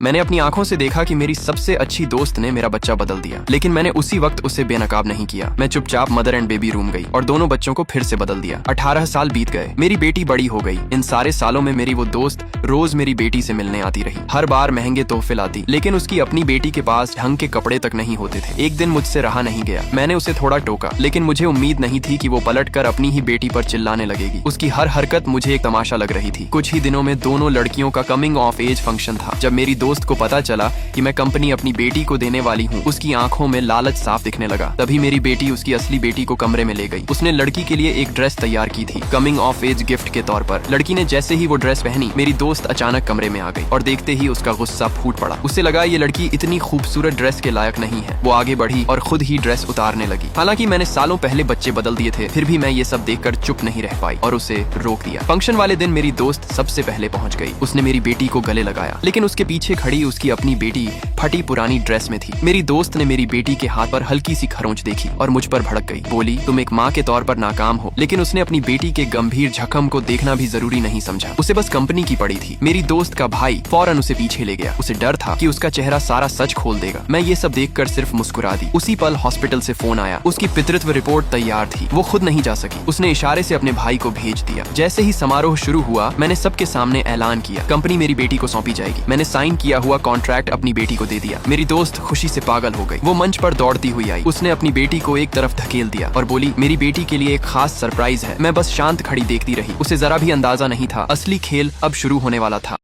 मैंने अपनी आंखों से देखा कि मेरी सबसे अच्छी दोस्त ने मेरा बच्चा बदल दिया, लेकिन मैंने उसी वक्त उसे बेनकाब नहीं किया। मैं चुपचाप मदर एंड बेबी रूम गई और दोनों बच्चों को फिर से बदल दिया। 18 साल बीत गए, मेरी बेटी बड़ी हो गई। इन सारे सालों में मेरी वो दोस्त रोज मेरी बेटी से मिलने आती रही। हर बार महंगे तोहफे लाती, लेकिन उसकी अपनी बेटी के पास ढंग के कपड़े तक नहीं होते थे। एक दिन मुझसे रहा नहीं गया, मैंने उसे थोड़ा टोका, लेकिन मुझे उम्मीद नहीं थी कि वो पलटकर अपनी ही बेटी पर चिल्लाने लगेगी। उसकी हर हरकत मुझे एक तमाशा लग रही थी। कुछ ही दिनों में दोनों लड़कियों का कमिंग ऑफ एज फंक्शन था। जब मेरी दोस्त को पता चला कि मैं कंपनी अपनी बेटी को देने वाली हूँ, उसकी आंखों में लालच साफ दिखने लगा। तभी मेरी बेटी उसकी असली बेटी को कमरे में ले गई। उसने लड़की के लिए एक ड्रेस तैयार की थी, कमिंग ऑफ एज गिफ्ट के तौर पर। लड़की ने जैसे ही वो ड्रेस पहनी, मेरी दोस्त अचानक कमरे में आ गई और देखते ही उसका गुस्सा फूट पड़ा। उसे लगा ये लड़की इतनी खूबसूरत ड्रेस के लायक नहीं है। वो आगे बढ़ी और खुद ही ड्रेस उतारने लगी। हालांकि मैंने सालों पहले बच्चे बदल दिए थे, फिर भी मैं ये सब देखकर चुप नहीं रह पाई और उसे रोक दिया। फंक्शन वाले दिन मेरी दोस्त सबसे पहले पहुंच गई। उसने मेरी बेटी को गले लगाया, लेकिन उसके पीछे खड़ी उसकी अपनी बेटी फटी पुरानी ड्रेस में थी। मेरी दोस्त ने मेरी बेटी के हाथ पर हल्की सी खरोंच देखी और मुझ पर भड़क गई। बोली, तुम एक माँ के तौर पर नाकाम हो। लेकिन उसने अपनी बेटी के गंभीर जख्म को देखना भी जरूरी नहीं समझा। उसे बस कंपनी की पड़ी थी। मेरी दोस्त का भाई फौरन उसे पीछे ले गया। उसे डर था कि उसका चेहरा सारा सच खोल देगा। मैं ये सब देखकर सिर्फ मुस्कुरा दी। उसी पल हॉस्पिटल से फोन आया। उसकी पितृत्व रिपोर्ट तैयार थी। वो खुद नहीं जा सकी। उसने इशारे से अपने भाई को भेज दिया। जैसे ही समारोह शुरू हुआ, मैंने सबके सामने ऐलान किया, कंपनी मेरी बेटी को सौंपी जाएगी। मैंने साइन किया हुआ कॉन्ट्रैक्ट अपनी बेटी को दे दिया। मेरी दोस्त खुशी से पागल हो गई। वो मंच पर दौड़ती हुई आई। उसने अपनी बेटी को एक तरफ धकेल दिया और बोली, मेरी बेटी के लिए एक खास सरप्राइज है। मैं बस शांत खड़ी देखती रही। उसे जरा भी अंदाजा नहीं था, असली खेल अब शुरू होने वाला था।